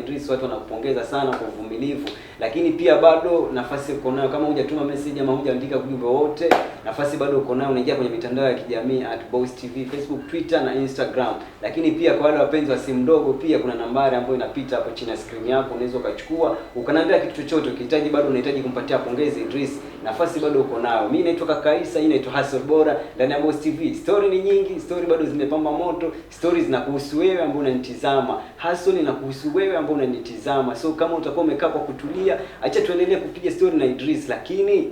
Idris, watu wanakupongeza sana kwa uvumilivu, lakini pia bado nafasi uko nayo. Kama hujatuma message ama hujaandika ujumbe wote, nafasi bado uko nayo. Unaingia kwenye mitandao ya kijamii @BossTV, Facebook, Twitter na Instagram. Lakini pia kwa wale wapenzi wa simu ndogo, pia kuna nambari ambayo inapita hapo chini ya screen yako, unaweza ukachukua ukaniambia kitu chochote ukihitaji. Bado unahitaji kumpatia pongezi Idris, nafasi bado uko nayo. Mimi naitwa Kakaisa, hii inaitwa Hustle Bora ndani ya Boss TV. Story ni nyingi, story bado zimepamba moto, stories zinakuhusu wewe ambao unanitazama, hustle inakuhusu wewe ambao unanitazama. So kama utakuwa umekaa kwa kutulia, acha tuendelee kupiga story na Idris, lakini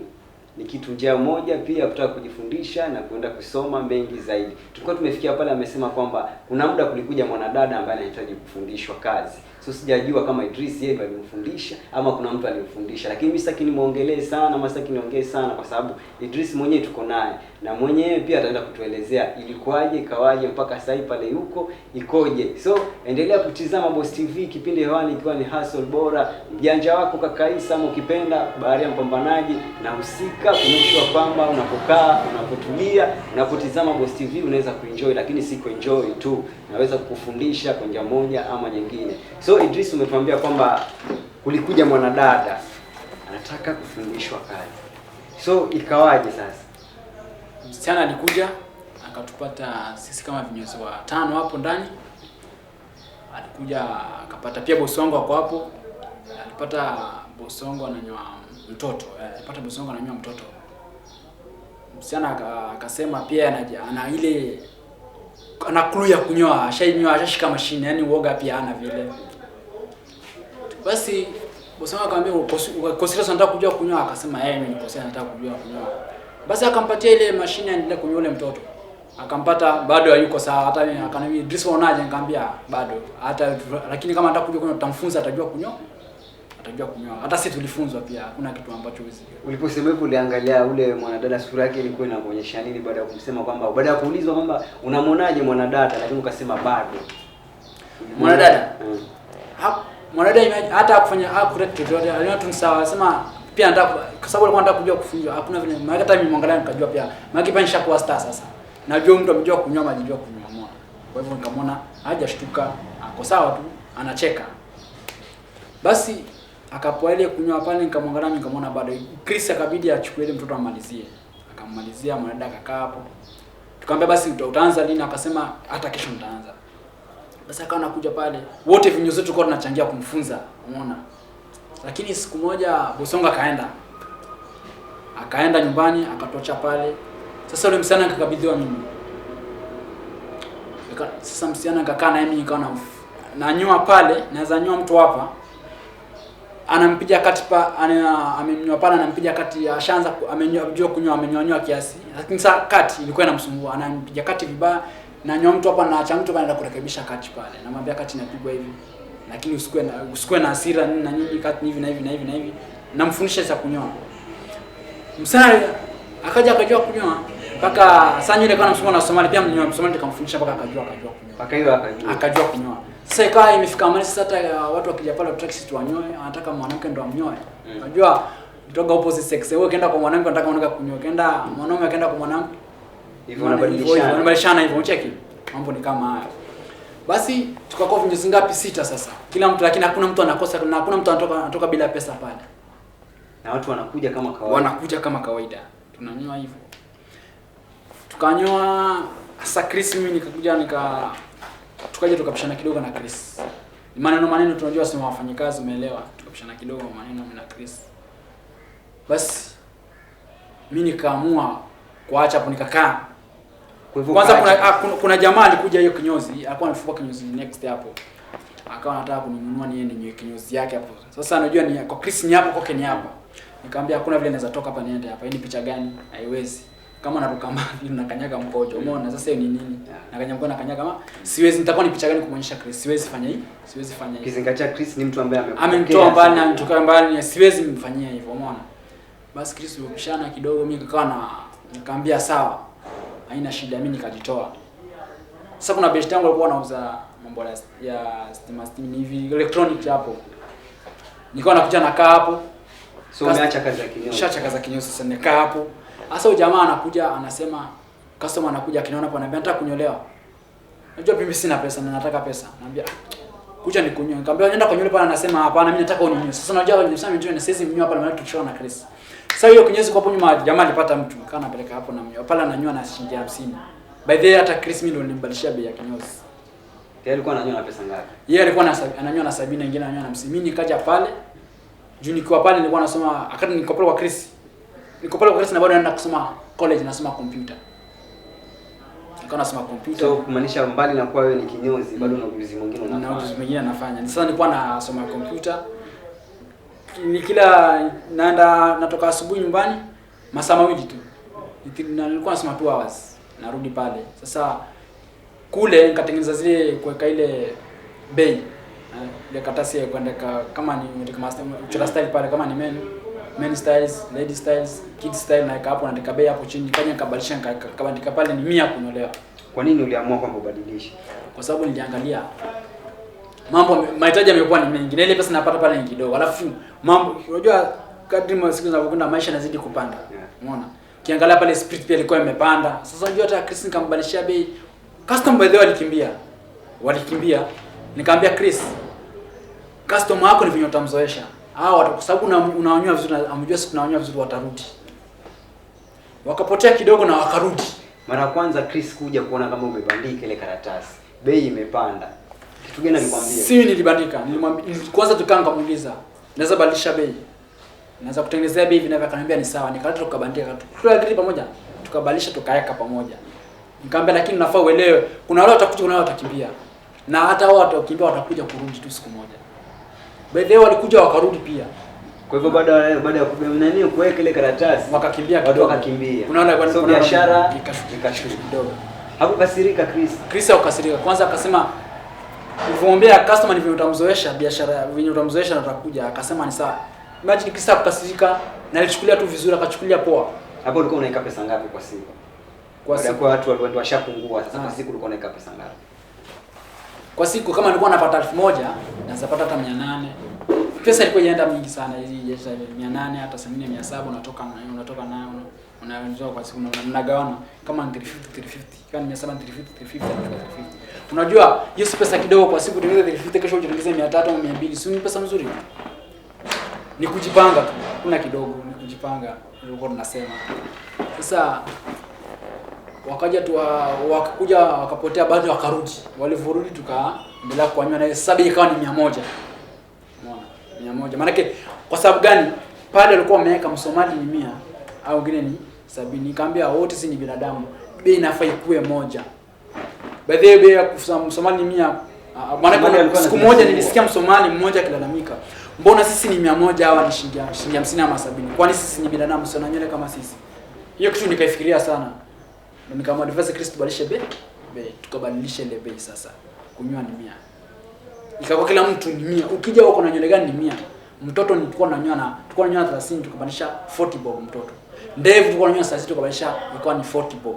ni kitu njia moja pia kutaka kujifundisha na kwenda kusoma mengi zaidi. Tulikuwa tumefikia pale amesema kwamba kuna muda kulikuja mwanadada ambaye anahitaji kufundishwa kazi. So sijajua kama Idris yeye alimfundisha ama kuna mtu alimfundisha, lakini mimi sitaki nimuongelee sana, ama sitaki niongee sana kwa sababu Idris mwenyewe tuko naye na mwenyewe pia ataenda kutuelezea ilikuwaje, ikawaje mpaka sasa pale yuko ikoje. So endelea kutizama Boss TV, kipindi hewani ikiwa ni Hustle Bora, mjanja wako Kakaisa, ama ukipenda Bahari ya Mpambanaji, na husika kumshua kwamba unapokaa, unapotulia, unapotizama Boss TV unaweza kuenjoy, lakini si kuenjoy tu, naweza kukufundisha kwa njia moja ama nyingine. So Idris, umetuambia kwamba kulikuja mwanadada anataka kufundishwa kazi. So ikawaje sasa? Msichana alikuja akatupata sisi kama vinyozi wa 5 hapo ndani. Alikuja akapata pia bosi wangu wako hapo. Alipata bosi wangu ananyoa mtoto. Alipata bosi wangu ananyoa mtoto. Msichana akasema pia ana ile ana clue ya kunyoa, ashashika mashine, yani uoga pia ana vile. Basi bosi wangu akamwambia ukosira nataka kujua kunyoa, akasema mimi nikosira nataka kujua kunyoa. Basi akampatia ile mashine aendelee kunyoa ule mtoto. Akampata bado hayuko sawa, hata mimi akaniambia Idris unaonaje, nikamwambia bado. Hata lakini kama nataka kujua kunyoa tutamfunza, atajua kunyoa. Atajua kunyoa. Hata sisi tulifunzwa pia, hakuna kitu ambacho huwezi. Uliposema hivyo uliangalia ule mwanadada sura yake ilikuwa inaonyesha nini baada ya kumsema kwamba baada ya kuulizwa kwamba unamwonaje mwanadada, lakini ukasema bado. Mwanadada? Mwanadada hata kufanya correct yote, aliona tu sawa, anasema pia nataka kwa sababu alikuwa anataka kujua kufunjwa. Hakuna vile, maana hata mimi mwangalia nikajua pia. Maana kipa nishakuwa star sasa. Najua mtu amejua kunyoa, majijua kunyoa. Kwa hivyo nikamwona hajashtuka, ako sawa tu, anacheka. Basi akapoa ile kunyoa pale, nikamwangalia nikamwona bado. Chris akabidi achukue ile mtoto amalizie. Akammalizia, mwanadada akakaa hapo. Tukamwambia basi utaanza lini? Akasema hata kesho nitaanza. Basi akawa anakuja pale. Wote vinyozi wetu tulikuwa tunachangia kumfunza, umeona. Lakini siku moja Bosonga akaenda nyumbani, akatocha pale. Sasa yule msichana akakabidhiwa mimi. Sasa msichana akakaa na mimi nikaona nanyoa pale, naweza nyoa mtu hapa. Anampiga kati amenyoa pale, anampiga kati, ashaanza amenyoa kunyoa, amenyoa kiasi. Lakini sasa kati ilikuwa inamsumbua, anampiga kati vibaya. Na nyoa mtu hapa na acha mtu bana kurekebisha kati pale. Namwambia kati inapigwa hivi. Lakini usikue na hasira nini na nini, kati hivi na hivi na hivi na hivi. Namfundisha sasa kunyoa. Msana akaja akajua kunyoa. Mpaka sasa yule kana msomo na Somali pia mnyoa Somali nikamfundisha mpaka akajua kunyoa. Mpaka hiyo akajua kunyoa. Sasa ikawa imefika mahali sasa hata watu wakija pale taxi tu wanyoe, anataka mwanamke ndo amnyoe. Unajua kutoka opposite sex. Wewe ukienda kwa mwanamke unataka mwanamke kunyoa. Ukienda mwanaume akaenda kwa mwanamke hivyo unabadilishana hivyo, unacheki. Mambo ni kama haya. Basi tukakoa vinyozi ngapi? 6 sasa. Kila mtu, lakini hakuna mtu anakosa na hakuna mtu anatoka bila pesa pale. Na watu wanakuja kama kawaida. Wanakuja kama kawaida. Tunanyoa hivyo. Tukanyoa sasa Chris, mimi nikakuja tukaje tukapishana kidogo na Chris. Maneno tunajua sema wafanyikazi, umeelewa? Tukapishana kidogo maneno na Chris. Basi mimi nikaamua kuacha hapo, nikakaa. Kwanza kuna jamaa alikuja hiyo kinyozi, alikuwa anafuka kinyozi next hapo. Akawa anataka kuninunua niende kinyozi yake hapo. Sasa anajua ni kwa Chris ni hapo, kwake ni hapa. Nikamwambia hakuna vile naweza toka hapa niende hapa. Hii ni picha gani? Haiwezi. Kama naruka mavi nakanyaga mkojo. Umeona sasa hiyo ni nini? Nakanyaga mkojo, nakanyaga kama siwezi, nitakuwa ni picha gani kumuonyesha Chris? Siwezi fanya hii. Siwezi fanya hii. Kizingatia Chris ni mtu ambaye amemtoa mbali na ametoka mbali, siwezi mfanyia hivyo, umeona? Basi Chris ukishana kidogo, mimi nikamwambia sawa. Haina shida, mimi nikajitoa. Sasa kuna best yangu alikuwa anauza mambo ya steam hivi electronic hapo. Nilikuwa nakuja nakaa hapo. So umeacha kazi ya kinyozi. Shaacha kazi ya kinyozi, sasa nikaa hapo. Sasa huyo jamaa anakuja anasema, customer anakuja akiniona hapo ananiambia nataka kunyolewa. Unajua mimi sina pesa na nataka pesa. Naambia kuja nikunywe. Nikamwambia nenda kwa yule pale, anasema hapana, mimi nataka uninywe. Sasa unajua nilisema mimi na sisi mnywa pale, maana tulichora na Chris. Sasa hiyo kinyezi kwa hapo nyuma jamaa alipata mtu, kana napeleka hapo na mnywa. Pale ananywa na shilingi 50. By the way hata Chris mimi ndo nilimbadilishia bei ya kinyozi. Yeye alikuwa ananywa na pesa ngapi? Yeye alikuwa ananywa na 70 na nyingine ananywa na 50. Mimi nikaja pale. Juu nikiwa pale nilikuwa nasoma, akati niko pale kwa Chris. Niko pale kwa Chris na bado naenda kusoma college, nasoma computer. Nilikuwa nasoma computer. So kumaanisha mbali na kuwa wewe ni kinyozi, bado una ujuzi mwingine unafanya. Na ujuzi mwingine nafanya. Sasa nilikuwa nasoma computer. Ni kila naenda natoka asubuhi nyumbani masaa mawili tu. Nilikuwa nasoma 2 hours. Narudi pale. Sasa kule nikatengeneza zile kuweka ile bei. Ile katasi ya kuandika kama ni kuchora style pale, kama ni men styles, lady styles, kids style, na hapo naandika bei hapo chini. Kanya nikabadilisha nikabandika pale ni 100 kunolewa. Kwa nini uliamua kwamba ubadilishe? Kwa sababu niliangalia mambo, mahitaji yamekuwa ni mengi. Na ile pesa napata pale ni kidogo. Alafu mambo unajua kadri siku zinavyokwenda maisha yanazidi kupanda. Umeona? Kiangalia pale spirit pia ilikuwa imepanda. Sasa unajua hata Chris nikambadilishia bei. Custom by the way walikimbia. Nikamwambia Chris, customer wako ni vinyo utamzoesha. Hao kwa sababu unaonywa vizuri, amejua siku unaonywa vizuri watarudi. Wakapotea kidogo na wakarudi. Mara kwanza Chris kuja kuona kama umebandika ile karatasi, bei imepanda. Kitu gani alikwambia? Si nilibandika. Nilimwambia kwanza, tukanga muuliza, naweza badilisha bei? Naweza kutengenezea bei vinavyo? Akaniambia ni sawa. Nikaleta tukabandika. Tukaagree pamoja. Tukabadilisha tukaweka pamoja. Nikamwambia lakini nafaa uelewe, kuna wale watakuja, kuna wale watakimbia. Na hata wao watakimbia watakuja kurudi tu siku moja. By the way walikuja wakarudi pia. Kwa hivyo baada ya nani kuweka ile karatasi wakakimbia watu wakakimbia. Unaona, so biashara ikashuka kidogo. Hakukasirika Chris. Chris hakukasirika. Kwanza akasema nilivyoambia customer ni utamzoesha biashara, venye utamzoesha na atakuja. Akasema ni sawa. Imagine Chris hakukasirika na alichukulia tu vizuri, akachukulia poa. Hapo ulikuwa unaweka pesa ngapi kwa siku? Kwa siku watu walikuwa washapungua, sasa kwa siku ulikuwa unaweka pesa ngapi? Kwa siku kama nilikuwa napata 1000, naweza pata hata 800. Pesa ilikuwa inaenda mingi sana, hizi 800 hata 700 unatoka nayo unaanza kwa siku mnagawana kama 350 kama 700 350 350. Unajua hiyo si pesa kidogo kwa siku, tengeneza 350 kesho utengeneze 300 au 200, si ni pesa nzuri? Ni kujipanga tu. Kuna kidogo ni kujipanga, nilikuwa tunasema. Sasa wakaja tu wakakuja wakapotea, baada wakarudi. Walivurudi tukaendelea kuanywa na hesabu ikawa ni 100. Unaona? 100. Maana yake kwa sababu gani? Pale walikuwa wameweka Msomali ni 100 au wengine ni 70. Nikamwambia wote si ni binadamu. Bei inafaa ikuwe moja. By the way bei ya Msomali ni 100. Maana siku moja nilisikia Msomali mmoja akilalamika, mbona sisi ni 100 hawa ni shilingi 50 ama 70? Kwani sisi ni binadamu sio na nywele kama sisi? Hiyo kitu nikaifikiria sana. Ndio nikamwambia advise Chris tubadilishe bei. Tukabadilisha ile bei sasa. Kunywa ni 100. Ikawa kila mtu ni 100. Ukija huko na nywele gani ni 100. Mtoto tulikuwa tunanyoa 30 tukabadilisha 40 bob mtoto. Ndevu tulikuwa tunanyoa 30 tukabadilisha ilikuwa ni 40 bob.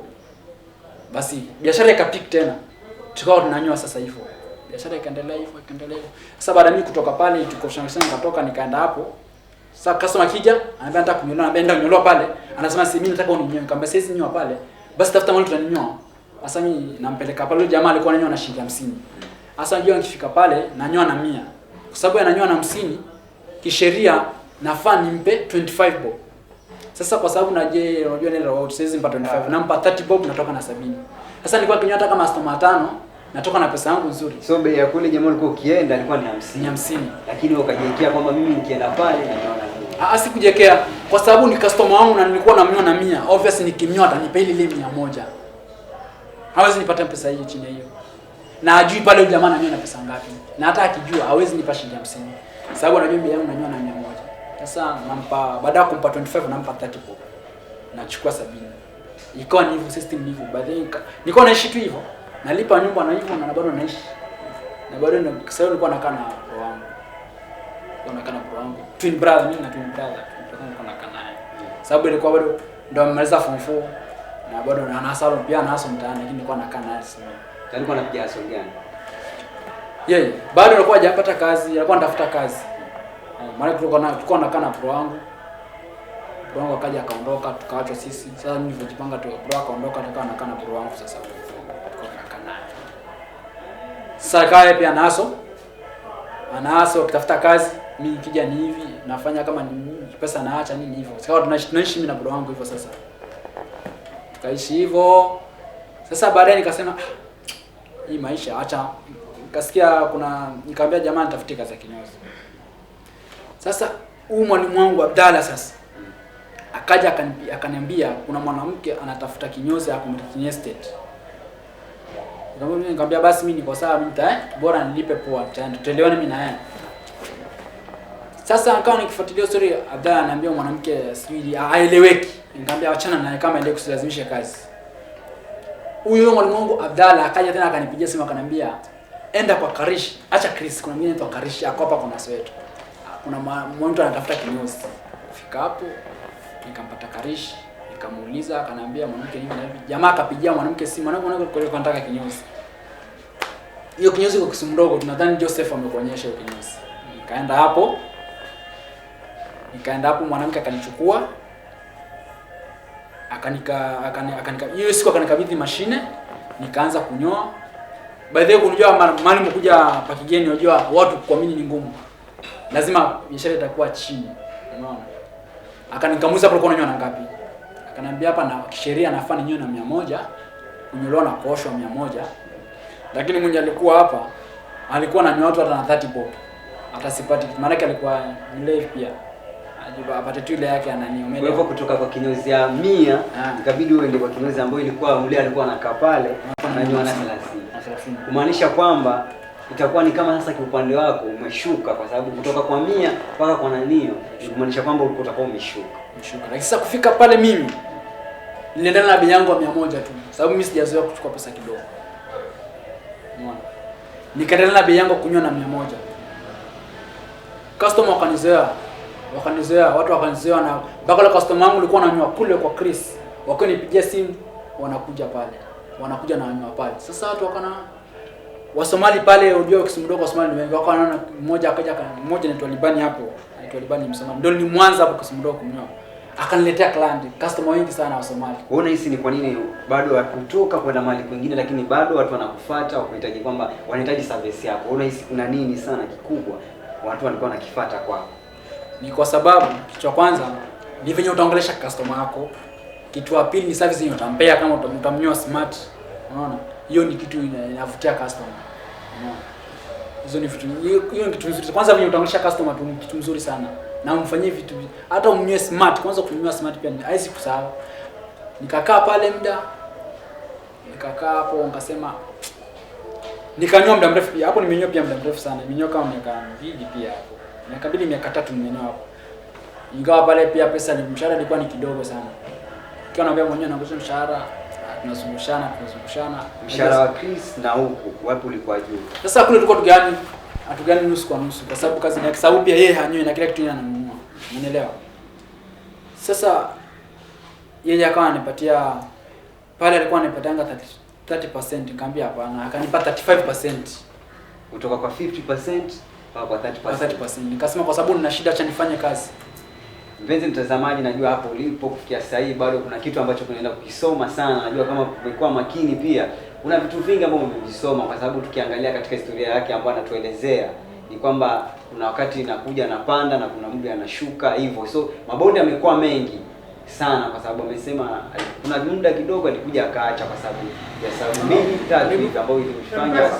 Basi biashara ikapik tena. Tukawa tunanyoa sasa hivyo. Biashara ikaendelea hivyo. Sasa baada mimi kutoka pale tukoshangisha nikatoka nikaenda hapo. Sasa customer akija, anambia nataka kunyoa, anambia kunyoa pale. Anasema si mimi nataka uninyoe. Nikamwambia siwezi nyoa pale. Basi tafuta mahali tunaninyoa. Sasa mimi nampeleka pale, yule jamaa alikuwa ananyoa na shilingi 50. Sasa njoo nikifika pale nanyoa na 100. Kwa sababu ananyoa na 50, kisheria nafaa nimpe 25 bob. Sasa kwa sababu unajua nile route siwezi nipa 25, nampa 30 bob natoka na 70. Sasa nilikuwa kinyoa hata kama customer 5, natoka na pesa yangu nzuri. So bei ya kule jamaa alikuwa ukienda alikuwa ni 50. Lakini ukajiwekea kwamba mimi nikienda pale nanyoa na 100. Sikujekea kwa sababu ni customer wangu na nilikuwa namnyoa na 100. Obviously nikimnyoa atanipa ile 100. Hawezi nipata pesa hiyo chini hiyo. Na ajui pale yule jamaa ananyoa na pesa ngapi. Na hata akijua hawezi nipa shilingi 50. Sababu anajua bei yangu nanyoa na 100. Sasa nampa, baada ya kumpa 25 nampa 30 bob. Nachukua 70. Ikawa ni hivyo, system ni hivyo. Baadaye nilikuwa naishi tu hivyo. Nalipa nyumba na hivyo na bado naishi. Na bado sasa nilikuwa nakaa na bro wangu. Bro wangu. Twin brother, mimi na twin brother. Nilikuwa nakaa naye. Sababu ilikuwa bado ndo amemaliza form 4 na bado ana salon pia na haso mtaani, lakini nilikuwa nakaa naye sana. Alikuwa anapiga haso gani? Yeye bado alikuwa hajapata kazi, alikuwa anatafuta kazi. Maana tulikuwa nakaa na bro wangu. Bro wangu akaja akaondoka, tukaachwa sisi. Sasa mimi nilipojipanga tu, bro akaondoka, tukawa nakaa na bro wangu sasa. Tulikuwa nakaa naye. Sasa kaya pia naso anaasa kutafuta kazi, mimi nikija ni hivi, nafanya kama ni pesa naacha nini hivyo. Sasa tunaishi mimi na bro wangu hivyo sasa. Tukaishi hivyo. Sasa baadaye nikasema hii maisha acha, nikasikia nikamwambia jamaa nitafutie kazi ya kinyozi. Sasa huyu mwalimu wangu Abdalla sasa akaja akaniambia kuna mwanamke anatafuta kinyozi hapo Mtini Estate. Nikamwambia basi mimi niko sawa, mimi bora nilipe poa, tutaelewana mimi na yeye. Sasa akawa nikifuatilia story, Abdalla ananiambia mwanamke sijui haeleweki. Nikamwambia achana naye kama ile kusilazimisha kazi. Huyo mwalimu wangu Abdalla akaja tena akanipigia simu akaniambia enda kwa Karish, acha Chris, kuna mwingine anaitwa Karish ako hapa kuna Soweto. Kuna mtu anatafuta kinyozi. Fika hapo nikampata Karish, nikamuuliza akaniambia mwanamke hivi na hivi. Jamaa akapigia mwanamke simu, mwanamke anataka kinyozi. Hiyo kinyozi kwa Kisumu ndogo, tunadhani Joseph amekuonyesha hiyo kinyozi. Nikaenda hapo mwanamke akanichukua hiyo siku akanikabidhi mashine, nikaanza kunyoa. By the way, unajua mali mkuja pa kigeni, unajua watu kuamini ni ngumu. Lazima biashara itakuwa chini. Unaona? Akanikamuza hapo unanyoa na ngapi? Akaniambia hapa na kisheria nafaa ninyoe na 100, kunyolewa na koshwa 100. Lakini mwenye alikuwa hapa alikuwa ananyoa watu hata na 30 bob. Hata sipati, maana yake alikuwa mlevi pia. Apate tu ile yake ananiomea. Kwa hivyo kutoka kwa kinyozi ya 100 ikabidi uende kwa kinyozi ambayo ilikuwa mle alikuwa anakaa pale ananyoa na 30. Kumaanisha kwamba itakuwa ni kama sasa kiupande wako umeshuka, kwa sababu kutoka kwa 100 mpaka kwa nanio kumaanisha kwamba utakuwa umeshuka. Lakini sasa kufika pale mimi niliendana na bei yangu ya 100 tu, sababu mimi sijazoea kuchukua pesa kidogo. Umeona? Nikaendelea na bei yangu kunyoa na 100. Customer watu wakanizoea na mpaka ile customer wangu alikuwa ananyoa kule kwa Chris. Wakanipigia simu wanakuja pale. Wanakuja na wanyoa pale. Sasa watu wakana Wasomali pale, unajua Kisumu ndogo Wasomali ni wengi. Wakaona mmoja akaja mmoja anaitwa Libani hapo. Anaitwa Libani Msomali. Ndio ni Mwanza hapo Kisumu ndogo kunyoa. Akaniletea client, customer wengi sana wa Somali. Unaona hisi ni kwa nini bado kutoka kwenda mahali kwingine lakini bado watu wanakufuata wakuhitaji kwamba wanahitaji service yako. Unaona hisi kuna nini sana kikubwa watu walikuwa wanakifuata kwako? Ni kwa sababu kitu cha kwanza ni venye utaongelesha customer wako. Kitu cha pili ni service yenye utampea kama utamnyoa smart. Unaona? Hiyo ni kitu inavutia customer. Unaona? Hizo ni vitu, hiyo ni kitu nzuri. Kwanza venye utaongelesha customer tu ni kitu nzuri sana. Na umfanyie vitu hata umnyoe smart. Kwanza kunyoa smart pia haisi kusahau. Nikakaa pale muda. Nikakaa hapo nikasema nikanyoa muda mrefu pia. Hapo nimenyoa pia muda mrefu sana. Nimenyoa kama miaka 2 pia hapo. Miaka 2 miaka 3 nimenyoa hapo. Ingawa pale pia pesa ni mshahara ilikuwa ni kidogo sana. Kiwa naambia mwenyewe nakuza mshahara tunazungushana. Mshahara wa Chris na huku wapi ulikuwa juu? Sasa kule tulikuwa hatugani nusu kwa nusu kwa sababu kazi yake, sababu pia yeye hanyoe na kila kitu yeye ananunua. Umeelewa? Sasa yeye akawa ananipatia pale, alikuwa ananipatanga 30%, nikamwambia hapana, akanipa 35%. Kutoka kwa 50% mpaka kwa 30%. Nikasema kwa sababu nina shida, acha nifanye kazi. Mpenzi mtazamaji, najua hapo ulipo kufikia sasa hivi bado kuna kitu ambacho tunaenda kukisoma sana. Najua kama umekuwa makini pia kuna vitu vingi ambavyo umevisoma, kwa sababu tukiangalia katika historia yake ambayo anatuelezea ni kwamba kuna wakati inakuja anapanda na kuna muda anashuka hivyo. So mabonde yamekuwa mengi sana, kwa sababu amesema kuna muda kidogo alikuja akaacha kwa sababu ya sababu mbili tatu hivi ambayo ilimfanya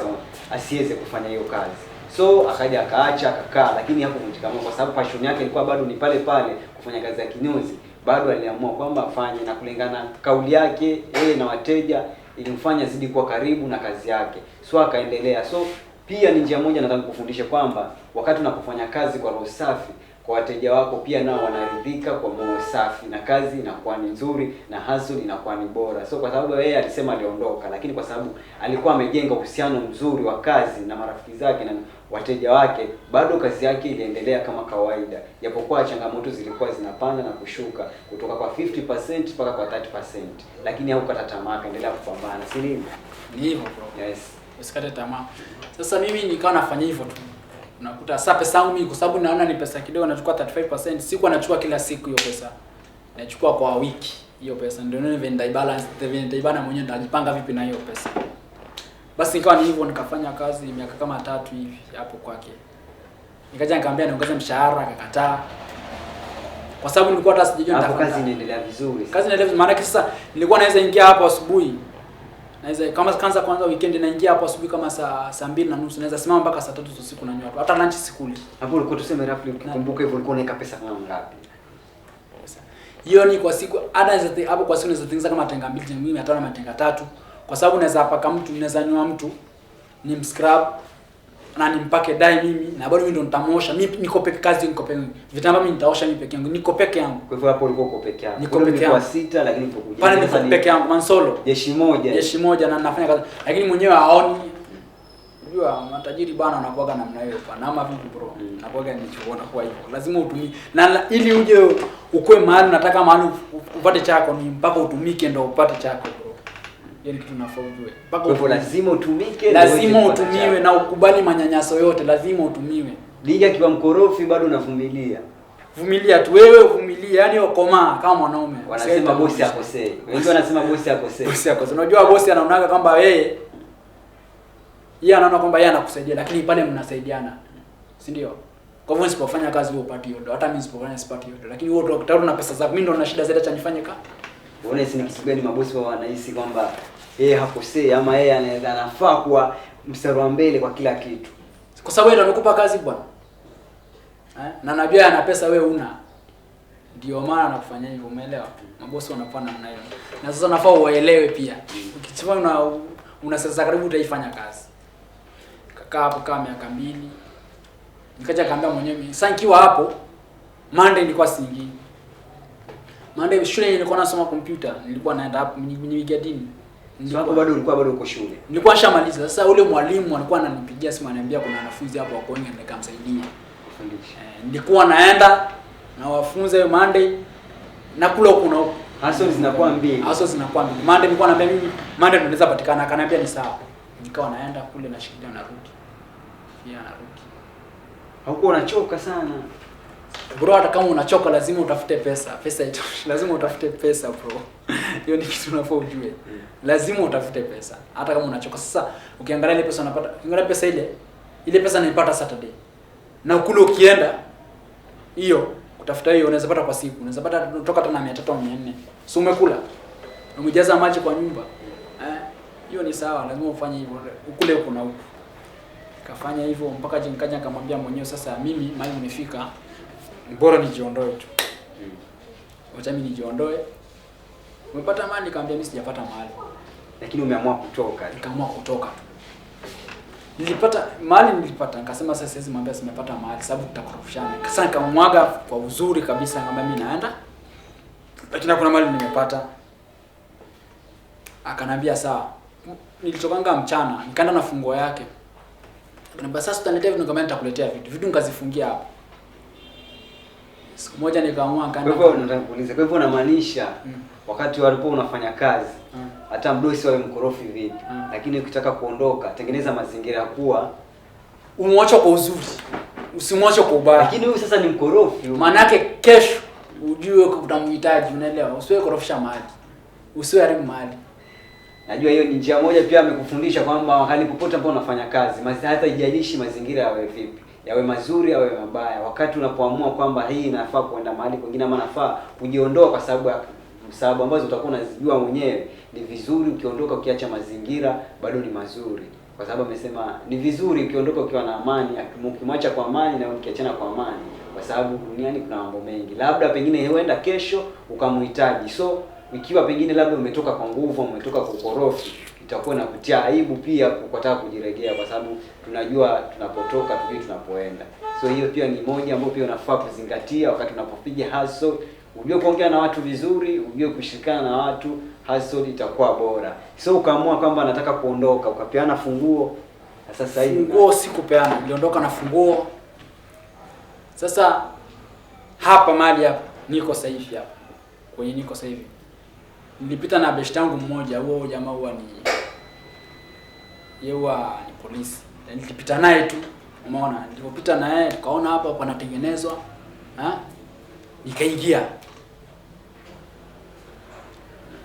asiweze kufanya hiyo kazi. So akaja akaacha akakaa, lakini hapo mtikamao kwa sababu passion yake ilikuwa bado ni pale pale kufanya kazi ya kinyozi. Bado aliamua kwamba afanye, na kulingana kauli yake yeye na wateja ilimfanya zidi kuwa karibu na kazi yake. So akaendelea. So pia ni njia moja nataka kufundisha kwamba wakati unapofanya kazi kwa roho safi, kwa wateja wako pia nao wanaridhika kwa moyo safi, na kazi inakuwa ni nzuri na hustle inakuwa ni bora. So kwa sababu yeye alisema aliondoka, lakini kwa sababu alikuwa amejenga uhusiano mzuri wa kazi na marafiki zake na wateja wake, bado kazi yake iliendelea kama kawaida, japokuwa changamoto zilikuwa zinapanda na kushuka kutoka kwa 50% mpaka kwa 30%, lakini haukata tamaa, kaendelea kupambana. Si nini? Ni hivyo bro. Yes. Usikate tamaa. Sasa mimi nikawa nafanya hivyo tu. Unakuta sasa pesa yangu mimi kwa sababu naona ni pesa kidogo, nachukua 35%, siku nachukua kila siku hiyo pesa. Nachukua kwa wiki hiyo pesa. Ndio nini vendai balance, vendai bana mwenyewe najipanga vipi na hiyo pesa. Basi nikawa ni hivyo, nikafanya kazi miaka kama 3 hivi hapo kwake. Nikaja nikamwambia niongeze mshahara, akakataa. Kwa sababu nilikuwa hata sijajua nitafanya. Hapo kazi inaendelea vizuri. Kazi inaendelea, maana sasa nilikuwa naweza ingia hapo asubuhi. Naweza kama kwanza weekend naingia hapo asubuhi kama saa 2:30, naweza simama mpaka saa 3 usiku na nyoa. Hata lunch sikuli. Hapo ulikuwa tuseme roughly ukikumbuka hivyo ulikuwa unaweka pesa kama ngapi? Hiyo ni kwa siku hapo kwa siku naweza tengeneza kama tenga 2, mimi hata na tenga 3 kwa sababu naweza paka mtu, naweza nyoa mtu ni mscrub na nimpake dye mimi na bado mimi ndo nitamosha. Mimi niko peke kazi, niko peke yangu. Vitambaa mimi nitaosha mimi peke yangu. Niko peke yangu. Kwa hivyo hapo ulikuwa uko peke yako. Niko peke yangu. Kwa 6 lakini uko kuja. Pale niko peke yangu, man solo. Jeshi moja na nafanya kazi. Lakini mwenyewe haoni. Unajua matajiri bana wanakuaga namna hiyo bana. Ama vipi bro? Nakuaga nichoona kwa hivyo. Lazima utumie. Na ili uje ukue mahali unataka mahali upate chako ni mpaka utumike ndio upate chako bro. Yaani kitu nafaa ujue. Kwa hivyo lazima utumike, lazima utumiwe na ukubali manyanyaso yote, lazima utumiwe. Liga kiwa mkorofi bado unavumilia. Vumilia tu wewe, vumilia. Yaani ukomaa kama mwanaume. Wanasema bosi akosei. Wengi wanasema bosi akosei. Bosi akosei. Unajua bosi anaonaga kwamba yeye anaona kwamba yeye anakusaidia lakini pale mnasaidiana. Si ndio? Kwa hivyo nisipofanya kazi wewe upati yote. Hata mimi nisipofanya sipati yote. Lakini wewe utakuwa na pesa zako. Mimi ndo na shida zaidi, acha nifanye kazi. Unaona ni kitu gani mabosi wao wanahisi kwamba yeye hakosei ama yeye anafaa kuwa mstari wa mbele kwa kila kitu. Kwa sababu yeye ndo amekupa kazi bwana. Na najua ana pesa wewe una. Ndio maana anakufanyia hivyo, umeelewa? Mabosi wanafanya namna hiyo. Na sasa nafaa uelewe pia. Ukichukua una sasa karibu utaifanya kazi. Kakaa hapo kama miaka 2. Nikaja kaambia mwenyewe sasa nikiwa hapo Monday nilikuwa siingi. Monday shule nilikuwa nasoma computer, nilikuwa naenda hapo Migadini. Hapo bado ulikuwa uko shule. Nilikuwa nishamaliza. Sasa ule mwalimu alikuwa ananipigia simu ananiambia kuna wanafunzi hapo wako wengi nikamsaidia. Nilikuwa naenda na wafunze Monday na kula huko na huko. Haso zinakuwa mbili. Monday nilikuwa naambia mimi Monday tunaweza patikana, akaniambia ni sawa. Nikawa naenda kule na shikilia narudi. Pia narudi. Haukuwa unachoka sana. Bro, hata kama unachoka lazima utafute pesa. Pesa itoshi. Lazima utafute pesa bro. Hiyo ni kitu unafaa ujue. Lazima utafute pesa. Hata kama unachoka. Sasa ukiangalia ile pesa unapata, ukiangalia pesa ile pesa naipata Saturday. Na kule ukienda hiyo utafuta hiyo unaweza pata kwa siku. Unaweza pata kutoka hata na 300 au 400. So umekula. Umejaza maji kwa nyumba. Hiyo ni sawa, lazima ufanye hivyo. Ukule huko na huko. Kafanya hivyo mpaka nikaja nikamwambia mwenyewe sasa mimi mali nimefika. Bora nijiondoe tu. Wacha mimi nijiondoe. Umepata mali, nikamwambia mimi sijapata mali. Lakini umeamua kutoka. Nikaamua kutoka. Nilipata mali, nikasema sasa siwezi mwambia simepata mali sababu tutakorofishana. Sasa nikamwaga kwa uzuri kabisa, nikamwambia mimi naenda. Lakini kuna mali nimepata. Akanambia sawa. Nilitokanga mchana, nikaenda na fungo yake. Akaniambia sasa utaniletea vitu, nikamwambia nitakuletea vitu. Vitu nikazifungia hapo. Siku moja nikaamua nikaenda. Kwa hivyo nataka kuuliza, kwa hivyo unamaanisha wakati walipo unafanya kazi hata mdosi wawe mkorofi vipi, lakini ukitaka kuondoka tengeneza mazingira kuwa umwache kwa uzuri, usimwache kwa ubaya. Lakini huyu sasa ni mkorofi. Maana yake kesho ujue utamhitaji, unaelewa? Usiwe korofisha mali. Usiwe haribu mali. Najua hiyo ni njia moja pia amekufundisha kwamba mahali popote ambapo unafanya kazi, hata ijalishi mazingira yawe vipi, yawe mazuri yawe mabaya, wakati unapoamua kwamba hii inafaa kuenda mahali kwingine ama nafaa kujiondoa kwa sababu ambazo utakuwa unazijua mwenyewe, ni vizuri ukiondoka ukiacha mazingira bado ni mazuri. Kwa sababu amesema ni vizuri ukiondoka ukiwa na amani, ukimwacha kwa amani na ukiachana kwa amani, kwa sababu duniani kuna mambo mengi. Labda pengine huenda kesho ukamhitaji. So ikiwa pengine labda umetoka kwa nguvu, umetoka kwa ukorofi, itakuwa inakutia aibu pia kukataka kujiregea, kwa sababu tunajua tunapotoka tujui tunapoenda. So hiyo pia ni moja ambayo pia unafaa kuzingatia wakati unapopiga hustle. Ujue kuongea na watu vizuri, ujue kushirikiana na watu, hustle itakuwa bora. So ukaamua kwamba nataka kuondoka, ukapeana funguo. Sasa hivi funguo sikupeana, niliondoka na funguo. Sasa hapa mali hapa niko sasa hivi hapa. Kwenye niko sasa hivi. Nilipita na best yangu mmoja, huo jamaa huwa ni polisi. Nilipita naye tu. Umeona? Nilipopita naye tukaona hapa panatengenezwa.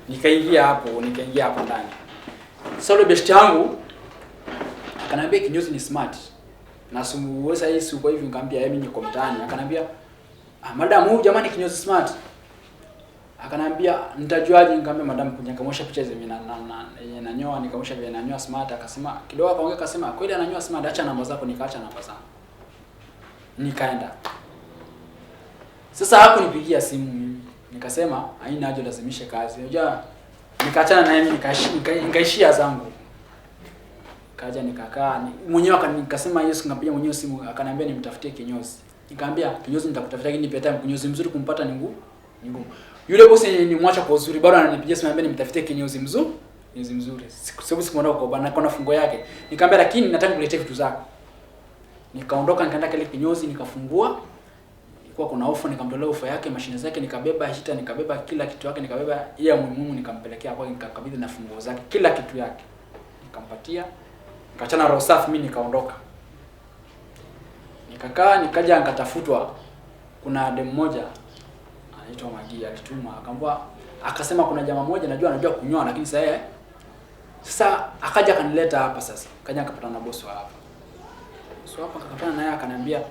Nikaingia hapo ndani. Sasa yule best yangu akaniambia kinyozi ni smart. Na wewe sasa hivi uko hivi, nikamwambia mimi niko mtaani. Akanambia madam, huyu jamani kinyozi smart. Akanambia nitajuaje? Nikamwambia madam, kuja kamosha picha hizo na nyoa, nikamosha vile nanyoa smart. Akasema kidogo, akaongea akasema kweli ananyoa smart, acha namba zako. Nikaacha namba zangu. Nikaenda. Sasa hakunipigia simu mimi. Nikasema haina haja lazimishe kazi. Unajua nikaachana na yeye, nikaishia zangu. Kaja nikakaa mwenyewe, nikasema Yesu, ngapiga mwenyewe simu, akaniambia nimtafutie kinyozi. Nikamwambia kinyozi nitakutafutia, lakini nipe time, kinyozi mzuri kumpata ni ngumu. Yule bosi nilimwacha kwa uzuri, bado ananipigia simu, ananiambia nimtafutie kinyozi mzuri. Sababu sikumwona kwa bana, kuna fungo yake. Nikamwambia lakini nataka kuletea vitu zako. Nikaondoka nikaenda kile kinyozi, nikafungua. Ilikuwa kuna ofa, nikamtolea ofa yake, mashine zake, nikabeba hita, nikabeba kila kitu yake, nikabeba ile muhimu, nikampelekea kwa, nikakabidhi na funguo zake, kila kitu yake. Nikampatia, nikachana roho safi, mimi nikaondoka. Nikakaa, nikaja nikatafutwa. Kuna demu mmoja anaitwa Magi, alituma akaambia, akasema kuna jamaa mmoja anajua kunyoa, lakini sasa akaja akanileta hapa sasa. Akaja akapatana na bosi wa hapa. So hapa akakutana naye, akaniambia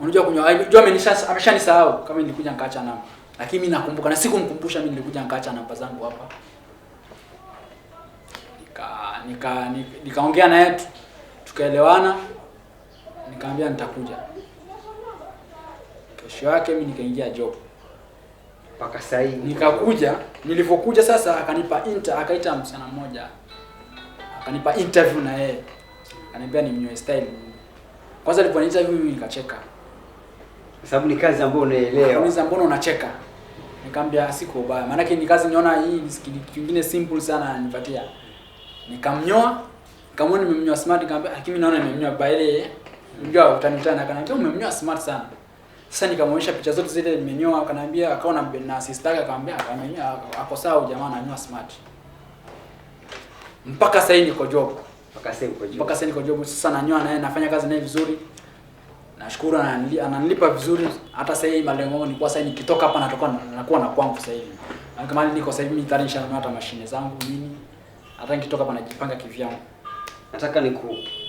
unajua kunyoa, unajua ameshanisahau kama nilikuja nikaacha namba. Lakini mimi nakumbuka, na sikumkumbusha mimi nilikuja nikaacha namba zangu hapa. Nikaongea naye, tukaelewana. Nikamwambia nitakuja. Kesho yake mimi nikaingia job. Mpaka sasa hivi nikakuja. Nilipokuja sasa akaita msichana mmoja. Akanipa interview na yeye. Akaniambia nimnyoe style. Kwanza aliponiita interview mimi nikacheka. Kwa sababu ni kazi ambayo unaelewa. Unaweza mbona unacheka? Nikamwambia siko baya. Maana yake ni kazi niona hii kingine simple sana nipatia. Nikamnyoa. Kama nimemnyoa smart, nikamwambia lakini naona nimemnyoa baile. Unajua utanitana, akaniambia umemnyoa smart sana. Sasa nikamwonyesha picha zote zile nimenyoa, akaniambia akaona na sister yake, akamwambia amenyoa ako sawa jamaa ananyoa smart. Mpaka sasa niko job. Mpaka sasa niko job. Sasa nanyoa naye, nafanya kazi naye vizuri. Nashukuru ananilipa vizuri. Hata sasa hivi malengo yangu ni kwa sasa nikitoka hapa nakuwa na kwangu sasa hivi. Na kama niko sasa hivi tayari nishanunua hata mashine zangu nini. Hata nikitoka hapa najipanga kivyangu. Nataka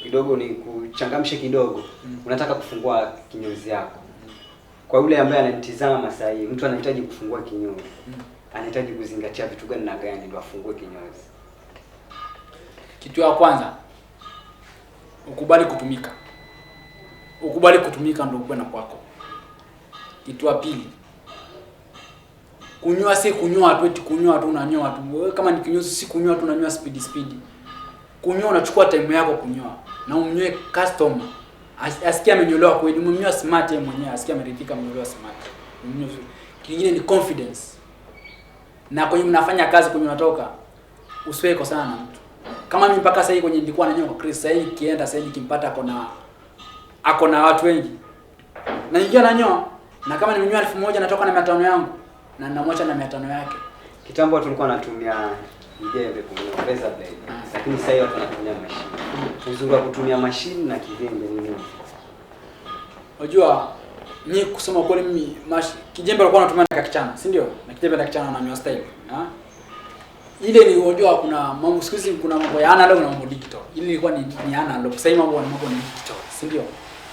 kidogo nikuchangamshe kidogo. Unataka kufungua kinyozi yako. Kwa yule ambaye ananitazama sasa hivi, mtu anahitaji kufungua kinyozi. Anahitaji kuzingatia vitu gani na gani ndio afungue kinyozi? Kitu ya kwanza, ukubali kutumika. Ukubali kutumika ndio uwe na kwako. Kitu ya pili, kunyoa si kunyoa tu, eti kunyoa tu unanyoa tu. Wewe kama ni kinyozi si kunyoa tu unanyoa speed. Kunyoa unachukua time yako kunyoa. Na umnyoe customer. Asikia amenyolewa kweli, umemnyoa smart yeye mwenyewe, asikia ameridhika amenyolewa smart. Kingine ni confidence. Na kwenye mnafanya kazi kwenye unatoka, usiwe kwa sana na mtu. Kama mimi mpaka sasa hivi kwenye nilikuwa nanyoa kwa Chris, sasa hivi kienda sasa hivi kimpata ako na watu wengi. Na ingia nanyoa, na kama nimenyoa 1000 natoka na 500 yangu na ninamwacha na 500 yake. Kitambo tulikuwa tunatumia kijembe kunyoa razor blade. Lakini sasa hivi watu wanatumia mashine. Uzuri wa kutumia mashine na kijembe ni nini? Unajua mimi kusema kweli mimi kijembe alikuwa anatumia na kichana, si ndio? Na kijembe na kichana na style. Ile ni unajua kuna mambo siku hizi, kuna mambo ya analog na mambo digital. Ile ilikuwa ni analog. Sasa hivi mambo ni digital, si ndio?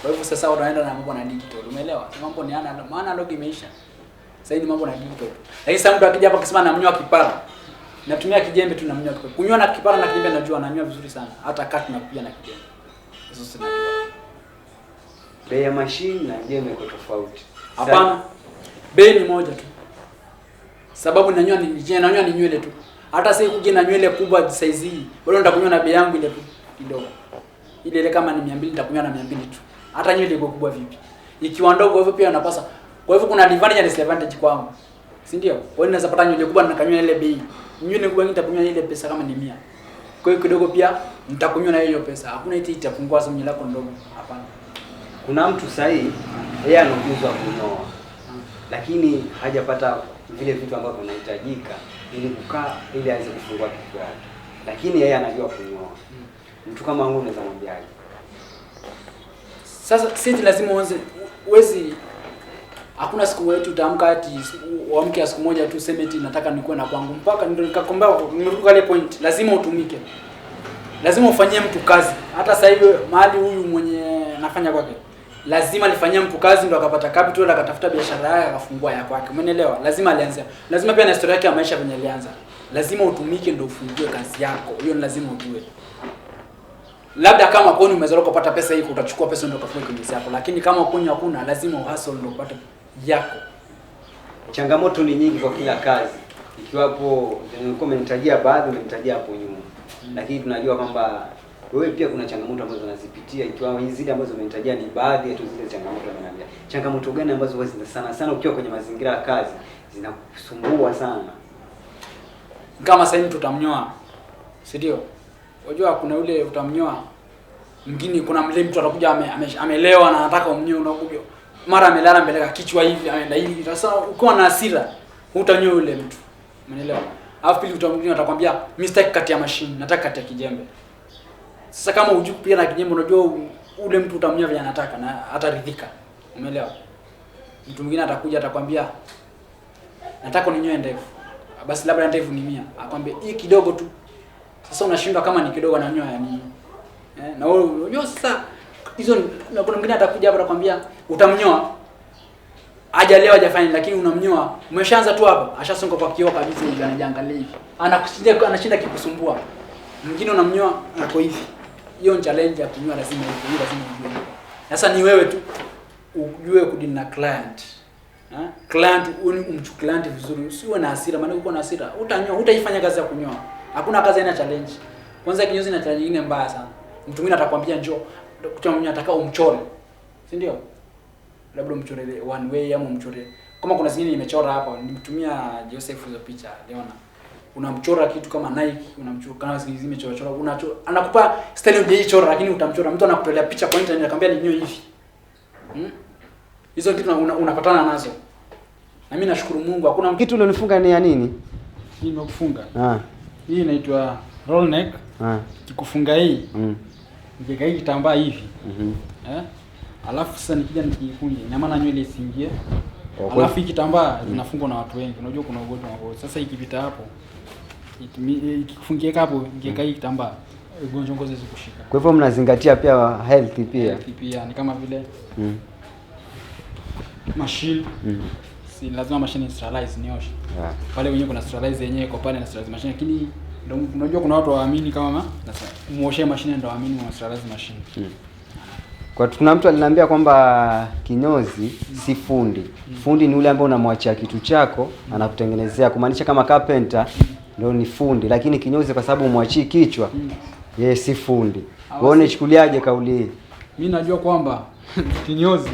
Kwa hivyo sasa wanaenda na mambo na digital. Umeelewa? Mambo ni analog imeisha. Sasa hivi mambo na digital. Lakini sasa mtu akija hapa akisema namnyoa kipara, natumia kijembe tu namnyoa kipara. Kunyoa na kipara na kijembe najua ananyoa vizuri sana. Hata kati na pia na kijembe. Hizo sinajua. Bei ya mashine na jembe iko tofauti. Hapana. Bei ni moja tu. Sababu nanyoa ni nywele tu. Hata sasa kuja na nywele kubwa size hii, bado nitakunyoa na bei yangu ile tu kidogo. Ile kama ni 200 nitakunyoa na 200 tu. Hata nywele iko kubwa vipi? Ikiwa ndogo hivyo pia napasa. Kwa hivyo kuna advantage na disadvantage kwangu. Si ndio? Kwa hiyo naweza pata nywele kubwa na nikanyoa ile bei. Nywele kubwa nitakunyoa ile pesa kama ni 100. Kwa hiyo kidogo pia nitakunyoa na hiyo pesa. Hakuna eti itapungua sababu nywele yako ndogo. Hapana. Kuna mtu sahihi yeye ana ujuzi wa kunyoa. Lakini hajapata vile vitu ambavyo vinahitajika ili kukaa ili aweze kufungua kitu yake. Lakini yeye anajua kunyoa. Mtu kama huyu unaweza mwambiaje? Sasa sisi lazima uwezi hakuna siku wetu utaamka ati uamke siku moja tu sema eti nataka nikuwe na kwangu. Mpaka ndio nikakombea nimeruka ile point. Lazima utumike. Lazima ufanyie mtu kazi. Hata sasa hivi mahali huyu mwenye anafanya kwake. Lazima alifanyia mtu kazi ndo akapata capital, akatafuta biashara yake akafungua ya kwake. Umeelewa? Lazima alianza. Lazima pia na historia yake ya maisha venye alianza. Lazima utumike ndo ufungue kazi yako. Hiyo ni lazima ujue. Labda kama kwani umezaliwa kupata pesa hii, utachukua pesa ndio ukafungue kazi yako. Lakini kama kwani hakuna, lazima uhustle ndio upate yako. Changamoto ni nyingi kwa kila kazi. Ikiwapo nilikuwa umenitajia baadhi, umenitajia hapo nyuma. Lakini tunajua kwamba wewe pia kuna changamoto ambazo unazipitia, ikiwa hizi zile ambazo umenitajia ni baadhi ya tu zile changamoto unaniambia. Changamoto gani ambazo wewe sana ukiwa kwenye mazingira ya kazi zinakusumbua sana? Kama sasa mtu utamnyoa. Si ndio? Unajua kuna yule utamnyoa. Mwingine kuna mle mtu atakuja amelewa na anataka umnyoe, unakuja. Mara amelala mbele ya kichwa hivi, ameenda hivi. Sasa ukiwa na hasira, utanyoa yule mtu. Umeelewa? Alafu pili utamwingine atakwambia mimi sitaki kati ya mashine, nataka kati ya kijembe. Sasa kama hujui pia na kijembe, unajua ule mtu utamnyoa vile anataka na ataridhika. Umeelewa? Mtu mwingine atakuja atakwambia nataka uninyoe ndevu. Basi labda ndevu ni 100. Akwambia hii kidogo tu. Sasa unashindwa kama ni kidogo na nyoa yani. Na wewe unajua sasa hizo, na kuna mwingine atakuja hapa atakwambia utamnyoa. Hajalewa hajafanya, lakini unamnyoa. Umeshaanza tu hapa, ashasonga kwa kioo kabisa hivi anajiangalia hivi. Anashinda kikusumbua. Mwingine unamnyoa ako hivi. Hiyo ni challenge ya kunyoa, lazima ujue. Sasa ni wewe tu ujue kudili na client. Client umchukue client vizuri, usiwe na hasira, maana uko na hasira utanyoa, utaifanya kazi ya kunyoa. Hakuna kazi ina challenge. Kwanza kinyozi ina challenge nyingine mbaya sana. Mtu mwingine atakwambia njoo, kutoa mwenye ataka umchore. Si ndio? Labda umchore one way ama umchore. Kama kuna zingine nimechora hapa, nimtumia Joseph hizo picha, Leona. Unamchora kitu kama Nike, unamchora kama zingine zimechora, unachora. Anakupa style hujaichora lakini utamchora. Mtu anakutolea picha kwa internet akamwambia ninyoe hivi. Hizo kitu unapatana nazo. Na mimi nashukuru Mungu hakuna kitu ulionifunga ni ya nini? Hii nimekufunga. Hii inaitwa roll neck. Kikufunga hii. Nikiweka hii kitambaa hivi. Alafu sasa nikija nikikunja, ina maana nywele isiingie. Alafu hii kitambaa inafungwa na watu wengi. Unajua kuna ugonjwa wa ngozi. Sasa ikipita hapo, ikikufungia hapo, nikiweka hii kitambaa, ugonjwa ngozi zikushika. Kwa hivyo mnazingatia pia health pia. Health pia ni kama vile machine. Si lazima machine sterilize nioshe. Pale wenyewe kuna sterilize yenyewe kwa pale na sterilize machine, lakini ndio unajua kuna watu waamini kama muoshe machine ndio waamini wa sterilize machine. Kwa kuna mtu aliniambia kwamba kinyozi si fundi. Fundi ni yule ambaye unamwachia kitu chako anakutengenezea, kumaanisha kama carpenter ndio ni fundi, lakini kinyozi kwa sababu umwachii kichwa yeye si fundi. Wewe unachukuliaje kauli hii? Mimi najua kwamba kinyozi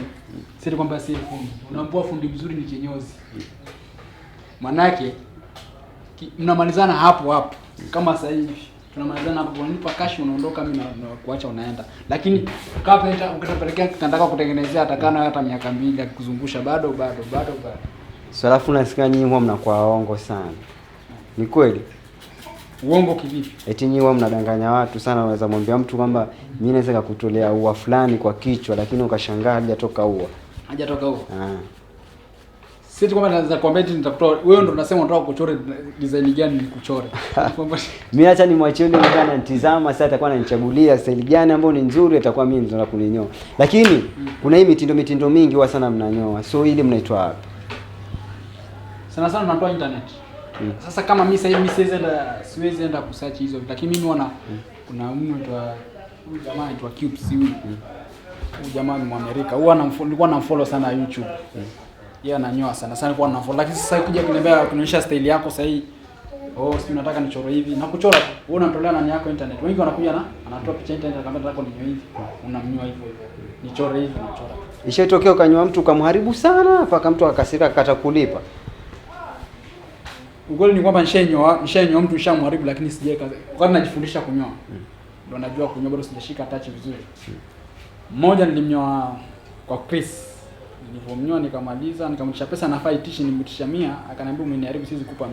si kwamba si fundi. Unaambia fundi mzuri ni kinyozi. Manake mnamalizana hapo. Kama sasa hivi tunamalizana hapo, unanipa cash unaondoka, mimi na kuacha unaenda. Lakini carpenter ukitapelekea kitandaka kutengenezea atakana hata miaka 2 akikuzungusha bado. So alafu nasikia nyinyi huwa mnakuwa waongo sana. Ni kweli? Uongo kivipi? Eti nyinyi huwa mnadanganya watu sana. Unaweza mwambia mtu kwamba mimi naweza kukutolea ua fulani kwa kichwa, lakini ukashangaa hajatoka ua. Sisi kwamba naweza kuambia eti nitakutoa wewe, ndo unasema unataka kuchora design gani nikuchore. Mimi acha nimwachie yule mtu ananitazama sasa, atakuwa ananichagulia style gani ambayo ni nzuri, atakuwa mimi ndo nakuninyoa. Lakini kuna hii mitindo mingi huwa sana mnanyoa. So ile mnaitwa wapi? Sana tunatoa internet. Sasa kama mimi sasa hivi siwezi enda kusearch hizo, lakini mimi naona kuna mtu huyu jamaa anaitwa Cubes huyu. Huyu jamaa ni Mwamerika. Nilikuwa namfollow sana YouTube. Yeye ananyoa sana nilikuwa namfollow. Lakini sasa ukija kuniambia kuonyesha style yako sasa hii, si unataka nichore hivi, na kuchora tu. Wewe unatolea nani yako internet. Wengi wanakuja na anatoa picha internet kama nataka ninyoe hivi. Unamnyoa hivyo. Nichore hivi, nachora. Ishatokea ukanywa mtu ukamharibu sana mpaka mtu akasirika akata kulipa. Ukweli ni kwamba nishanyoa mtu nishamharibu, lakini sijaweka. Wakati najifundisha kunyoa ndio najua kunyoa, bado sijashika touch vizuri. Mmoja nilimnyoa kwa Chris. Nilipomnyoa nikamaliza, nikamtisha pesa nafaa itishi, nimtisha 100, akaniambia umeniharibu, siwezi kukupa 100.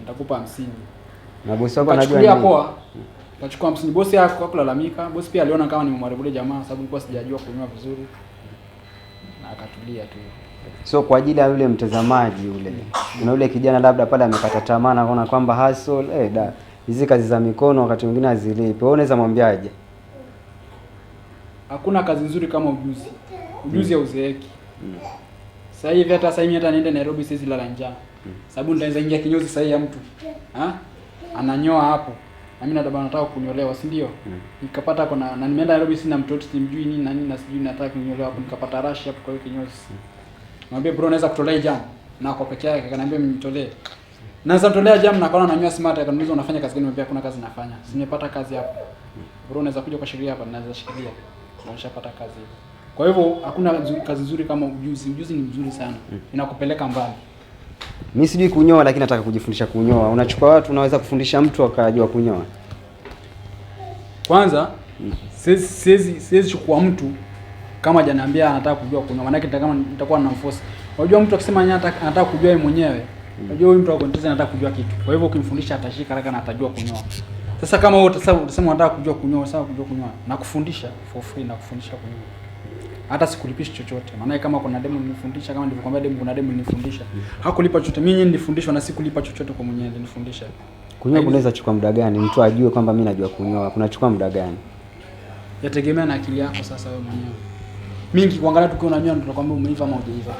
Nitakupa 50. Na bosi wako anajua nini? Poa. Kachukua 50. Bosi yako akulalamika. Bosi pia aliona kama nimemharibu jamaa sababu nilikuwa sijajua kunyoa vizuri. Na akatulia tu. So kwa ajili ya yule mtazamaji yule, kuna yule kijana labda pale amekata tamaa, anaona kwamba hustle hizi kazi za mikono wakati mwingine hazilipi. Wewe unaweza mwambiaje? hakuna kazi nzuri kama ujuzi. Ujuzi hauzeeki. Sasa hivi hata niende Nairobi siwezi lala njaa. Sababu nitaweza ingia kinyozi sasa ya mtu. Ananyoa hapo. Na mimi nataka kunyolewa, si ndio? Nikapata na nimeenda Nairobi sina mtoto simjui nini na nini na sijui nataka kunyolewa hapo, nikapata rush hapo kwa hiyo kinyozi. Mwambie bro naweza kutolea jam. Na kwa peke yake akaniambia mnitolee. Naweza kutolea jam na akaona nanyoa smart, akaniuliza unafanya kazi gani? Nimwambia kuna kazi nafanya. Nimepata kazi hapo. Bro naweza kuja kwa sheria hapa, naweza shikilia. Nimeshapata kazi hiyo. Kwa hivyo hakuna kazi nzuri kama ujuzi. Ujuzi ni mzuri sana. Inakupeleka mbali. Mimi sijui kunyoa lakini nataka kujifundisha kunyoa. Unachukua watu unaweza kufundisha mtu akajua kunyoa? Kwanza siwezi chukua mtu kama hajaniambia anataka kujua kunyoa. Maana yake kama nitakuwa na force. Unajua mtu akisema anataka kujua yeye mwenyewe, unajua huyu mtu akontreza anataka kujua kitu. Kwa hivyo ukimfundisha atashika haraka na atajua kunyoa. Sasa kama wewe utasema unataka kujua kunyoa, sawa kujua kunyoa. Na kufundisha for free na kufundisha kunyoa. Hata sikulipishi chochote. Maana kama kuna demo nilifundisha, kama nilivyokuambia demo kuna demo nilifundisha. Hakulipa chochote. Mimi nilifundishwa na sikulipa chochote kwa mwenyewe nilifundisha. Kunyoa kunaweza chukua muda gani? Mtu ajue kwamba mimi najua kunyoa. Kunachukua muda gani? Yategemea na akili yako sasa wewe mwenyewe. Mingi kuangalia tukiwa unanyoa ndio tunakwambia umeiva ama hujaiva.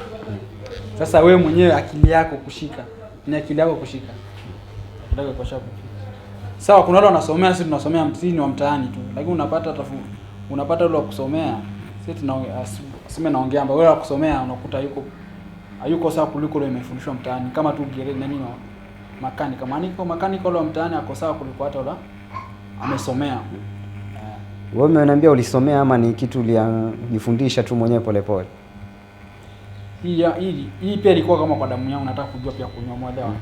Sasa wewe mwenyewe akili yako kushika. Ni akili yako kushika. Nataka kwa shabu. Sawa kuna wale wanasomea, sisi tunasomea mtini wa mtaani tu. Lakini unapata yule wa kusomea. Sisi tunasema naongea amba wewe wa kusomea unakuta hayuko sawa kuliko yule imefundishwa mtaani. Kama tu gereza na nini makanika wale wa mtaani ako sawa kuliko hata wala amesomea. Wewe umeniambia ulisomea ama ni kitu ulijifundisha tu mwenyewe polepole? Hii pia ilikuwa kama kwa damu yangu, nataka kujua pia kunyoa, mwelewa.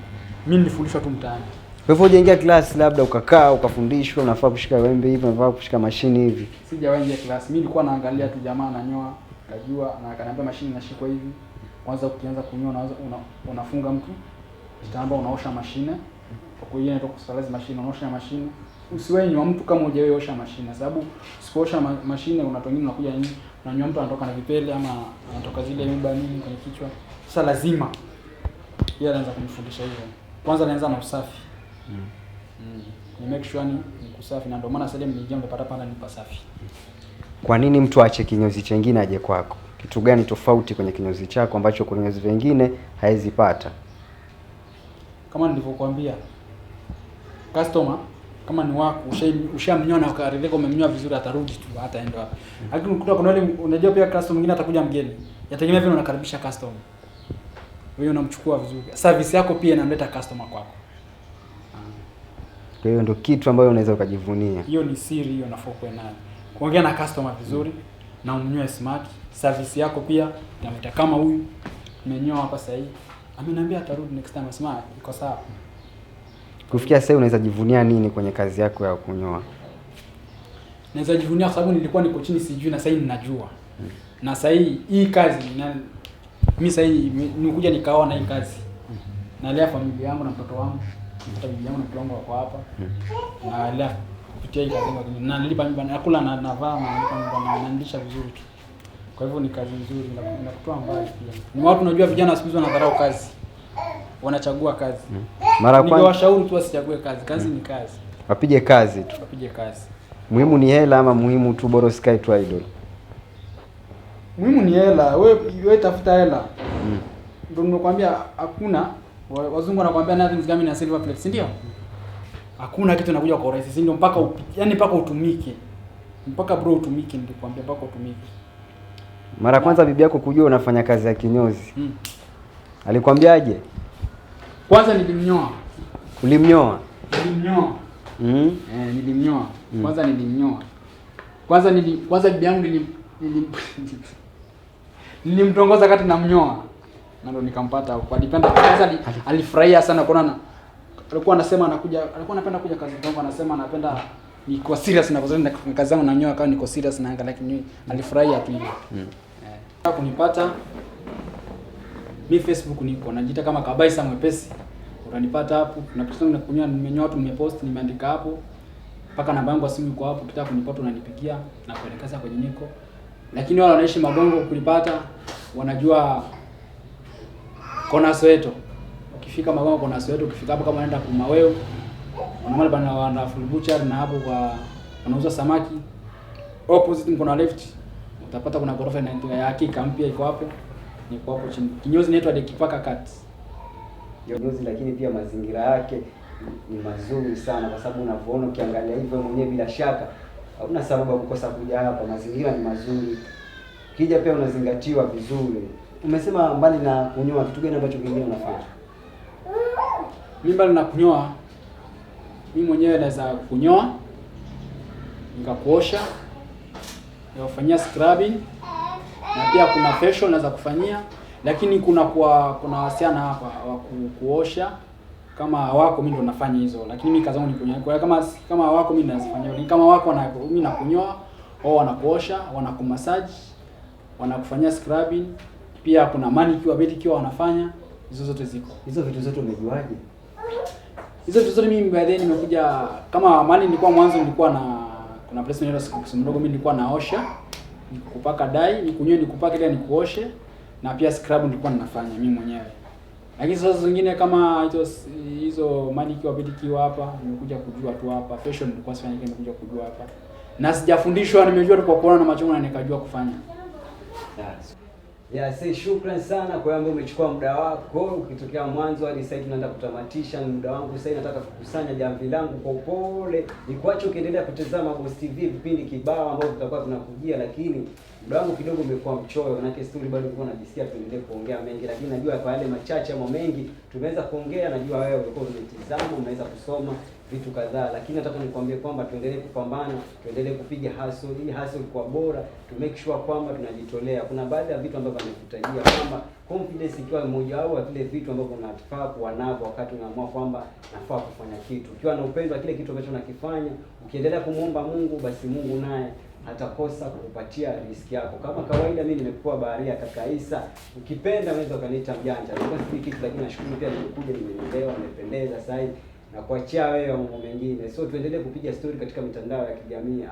Mimi nilifundishwa tu mtaani. Kwa hivyo hujaingia class labda ukakaa ukafundishwa unafaa kushika wembe hivi, unafaa kushika mashini hivi? Sijaingia class. Mimi nilikuwa naangalia tu jamaa ananyoa, kajua na akaniambia mashini inashikwa hivi. Kwanza ukianza kunyoa unafunga mtu kitambaa, unaosha mashine. Kwa hiyo inaitwa kusalazi mashine, unaosha mashine. Usiwenywa mtu kama hujaosha mashine, sababu usipoosha mashine unatongini unakuja nini? Unanyoa mtu anatoka na vipele ama anatoka zile miba nini kwenye kichwa. Sasa lazima yeye anaanza kunifundisha hivyo. Kwanza anaanza na usafi. Ni make sure ni kusafi, na ndio maana sasa mlijia mpata panda ni pasafi. Kwa nini mtu aache kinyozi chengine aje kwako? Kitu gani tofauti kwenye kinyozi chako ambacho kwa kinyozi vingine haizi pata? Kama nilivyokuambia, customer kama ni wako ushamnyoa na ukaridhika umemnyoa vizuri, atarudi tu hata aende wapi. Lakini ukuta kuna wale unajua pia customer mwingine atakuja mgeni. Yategemea vile unakaribisha customer. Wewe unamchukua vizuri. Service yako pia inamleta customer kwako. Kwa hiyo ndio kitu ambayo unaweza ukajivunia. Hiyo ni siri, hiyo nafaa kuwa nayo. Kuongea na customer vizuri na umnyoe smart. Service yako pia inamleta kama huyu nimenyoa hapa sasa hivi. Ameniambia atarudi next time, asema iko sawa. Kufikia sasa unaweza jivunia nini kwenye kazi yako ya kunyoa? Naweza jivunia kwa sababu nilikuwa niko chini sijui na sasa hivi ninajua. Na sasa hii kazi mimi sasa hivi nimekuja nikaona hii kazi. Nalea familia yangu na mtoto wangu. Hata bibi yangu na mtoto wangu wako hapa. Nalea kupitia hii kazi yangu. Na nilipa nyumba, nakula na navaa na nilipa nyumba na naendesha vizuri tu. Kwa hivyo ni kazi nzuri na kutoa mbali pia. Ni watu unajua vijana siku hizi wanadharau kazi. Wanachagua kazi. Mara kwanza ningewashauri tu wasichague kazi. Kazi ni kazi. Wapige kazi tu. Wapige kazi. Muhimu ni hela ama muhimu tu bora usikae tu idol? Muhimu ni hela. Wewe tafuta hela. Ndio nimekwambia hakuna wazungu wanakuambia nothing is coming in a silver plate, si ndio? Hakuna kitu kinakuja kwa urahisi, si ndio? Mpaka mpaka utumike. Mpaka bro utumike, nilikwambia mpaka utumike. Mara kwanza bibi yako kujua unafanya kazi ya kinyozi. Alikwambiaje? Kwanza nilimnyoa. Ulimnyoa? Nilimnyoa. Nilimnyoa. Kwanza nilimnyoa. Kwanza bibi yangu nilimtongoza kati na mnyoa. Na ndo nikampata huko. Alipenda kwanza, alifurahia sana kuona alikuwa anasema alikuwa anapenda kuja kazi yangu, anasema anapenda niko serious na kazi zangu na nyoa, kama niko serious na anga, lakini alifurahia tu hivyo. Kunipata mimi Facebook niko najiita kama Kabaisa Mwepesi. Utanipata hapo. Na kitu na kunyoa nimenyoa tu, nimepost, nimeandika hapo. Mpaka namba yangu ya simu iko hapo, ukitaka kunipata unanipigia na kuelekeza kwenye niko. Lakini wale wanaishi Magongo kunipata wanajua Kona Soweto. Ukifika Magongo Kona Soweto, ukifika hapo kama unaenda Kumaweo, unaona bana wana full butcher na hapo kwa wanauza samaki. opposite mkono left utapata kuna ghorofa ya hakika mpya iko hapo. Niko hapo chini. Kinyozi inaitwa Dekipaka Cut. Kinyozi, lakini pia mazingira yake ni mazuri sana, kwa sababu unavyoona ukiangalia hivyo mwenyewe bila shaka hauna sababu ya kukosa kuja hapa. Mazingira ni mazuri. Kija pia unazingatiwa vizuri. Umesema mbali na kunyoa, kitu gani ambacho kingine unafanya? Mimi mbali na kunyoa, mimi mwenyewe naweza kunyoa, nikakuosha, nikafanyia scrubbing, na pia kuna facial naweza kufanyia, lakini kuna wasichana hapa wa kuosha. Kama wako mimi ndo nafanya hizo, lakini mimi kazi yangu ni kunyoa. Kama wako mimi nazifanyia. Kama wako mimi nakunyoa, wao wanakuosha, wanakumassage, wanakufanyia scrubbing. Pia kuna manicure, pedicure wanafanya. Hizo zote ziko. Hizo vitu zote umejuaje? Hizo vitu zote mimi baadaye nimekuja kama mali nilikuwa mwanzo nilikuwa kuna place inaitwa mdogo, mimi nilikuwa naosha, nikupaka dye, nikunyoe, nikupaka ile nikuoshe, na pia scrub nilikuwa ninafanya mimi mwenyewe. Lakini sasa zingine kama hizo manicure, pedicure hapa nimekuja kujua tu hapa. Fashion nilikuwa sifanye, nimekuja kujua hapa. Na sijafundishwa, nimejua tu kwa kuona na macho na nikajua kufanya. Say shukrani sana kwa ambaye umechukua muda wako ukitokea mwanzo hadi sasa tunaenda kutamatisha. Muda wangu sasa nataka kukusanya jamvi langu kwa upole. Nikuache ukiendelea kutazama Boss TV vipindi kibao ambavyo tutakuwa tunakujia, lakini muda wangu kidogo umekuwa mchoyo. Maana story bado nilikuwa najisikia tuendelee kuongea mengi, lakini najua kwa yale machache ama mengi tumeweza kuongea. Najua wewe ulikuwa umetizama, umeweza kusoma vitu kadhaa, lakini nataka nikwambie kwamba tuendelee kupambana, tuendelee kupiga hustle. Hii hustle kwa bora, to make sure kwamba tunajitolea. Kuna baadhi ya vitu ambavyo amekutajia kwamba confidence ikiwa mmoja wao wa vile vitu ambavyo unataka kuwa navyo wakati unaamua kwamba nafaa kufanya kitu. Ukiwa na upendo wa kile kitu ambacho unakifanya, ukiendelea kumuomba Mungu, basi Mungu naye hatakosa kukupatia riziki yako. Kama kawaida mimi nimekuwa baharia kaka Isa. Ukipenda unaweza ukaniita mjanja. Nilikuwa sijui kitu, lakini nashukuru pia nimekuja, nimeelewa, nimependeza sasa hivi na kuachia wewe mambo mengine. So tuendelee kupiga story katika mitandao ya kijamii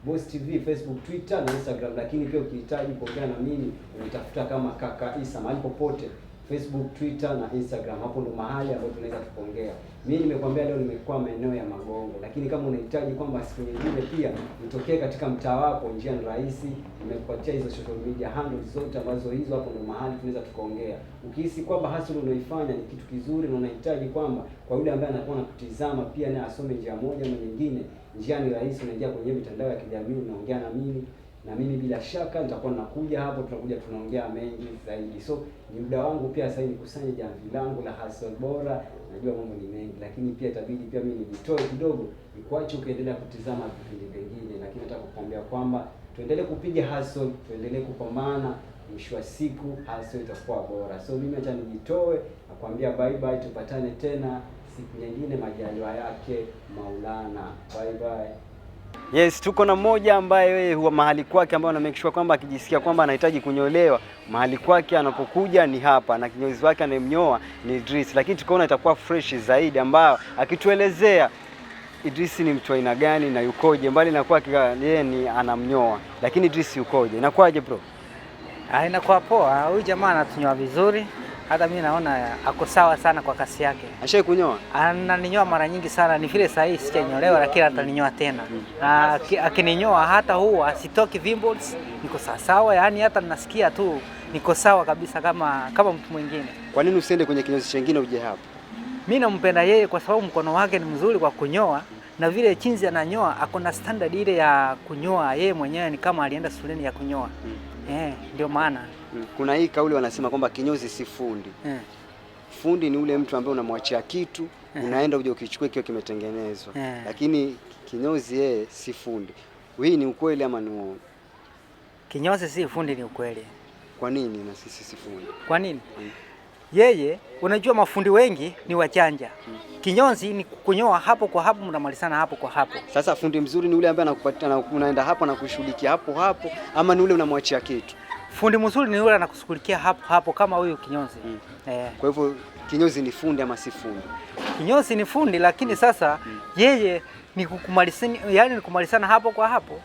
@Boss TV, Facebook, Twitter na Instagram. Lakini pia ukihitaji kuongea na mimi unitafuta kama kaka Isa mahali popote, Facebook, Twitter na Instagram. Hapo ndo mahali ambapo tunaweza kuongea. Mimi nimekwambia leo nimekuwa maeneo ya Magongo, lakini kama unahitaji kwamba siku nyingine pia nitokee katika mtaa wako, njia ni rahisi. Nimekupatia hizo social media handles zote ambazo hizo hapo ndo mahali tunaweza tukaongea. Ukihisi kwamba hustle unaoifanya ni kitu kizuri na unahitaji kwamba kwa yule ambaye anakuwa anakutizama pia naye asome njia moja ama nyingine, njia ni rahisi. Unaingia kwenye mitandao ya kijamii, unaongea na mimi bila shaka nitakuwa nakuja hapo, tunaongea mengi zaidi. So ni muda wangu pia sasa nikusanye jamvi langu la hustle bora. Najua mambo ni mengi, lakini pia itabidi pia mimi nijitoe kidogo, nikuache ukiendelea kutizama vipindi vingine. Lakini nataka kukuambia kwamba tuendelee kupiga hustle, tuendelee kupambana, mwisho wa siku hustle itakuwa bora. So mimi acha nijitoe, nakwambia bye bye, tupatane tena siku nyingine majaliwa yake Maulana. Bye bye. Yes, tuko na mmoja ambaye wewe huwa mahali kwake ambaye ana make sure kwamba akijisikia kwamba anahitaji kunyolewa, mahali kwake anapokuja ni hapa, na kinyozi wake anayemnyoa ni Idris. Lakini tukaona itakuwa fresh zaidi, ambao akituelezea Idris ni mtu aina gani na yukoje, mbali na kwa yeye ni anamnyoa, lakini Idris yukoje? Inakuwaje bro? Inakuwa poa. Huyu jamaa anatunyoa vizuri. Hata mimi naona ako sawa sana kwa kasi yake. Ashai kunyoa? Ananinyoa mara nyingi sana. Ni vile saa hii sijanyolewa, lakini ataninyoa tena. Akininyoa hata huwa sitoki vimbals, niko sawa, yani hata nasikia tu niko sawa kabisa kama mtu mwingine. Kwa nini usiende kwenye kinyozi chengine uje hapa? Mimi nampenda yeye kwa sababu mkono wake ni mzuri kwa kunyoa, na vile chinzi ananyoa akona standard ile ya kunyoa. Yeye mwenyewe ni kama alienda shuleni ya kunyoa. Ndio maana. Kuna hii kauli wanasema kwamba kinyozi si fundi. Fundi ni ule mtu ambaye unamwachia kitu, unaenda uje ukichukue kile kimetengenezwa. Lakini kinyozi yeye si fundi. Hii ni ukweli ama ni uongo? Kinyozi si fundi, ni ukweli. Kwa nini na sisi si fundi? Kwa nini? Yeye, unajua mafundi wengi ni wajanja. Kinyozi ni kunyoa hapo kwa hapo, mnamalizana hapo kwa hapo. Sasa fundi mzuri ni ule ambaye anakupatia, unaenda hapo na kushughulikia hapo, ama ni ule unamwachia kitu? Fundi mzuri ni yule anakushughulikia hapo kama huyu kinyozi. Kwa hivyo kinyozi ni fundi ama si fundi? Kinyozi ni fundi, lakini sasa yeye ni kukumalizana, yani ni kumalizana hapo kwa hapo.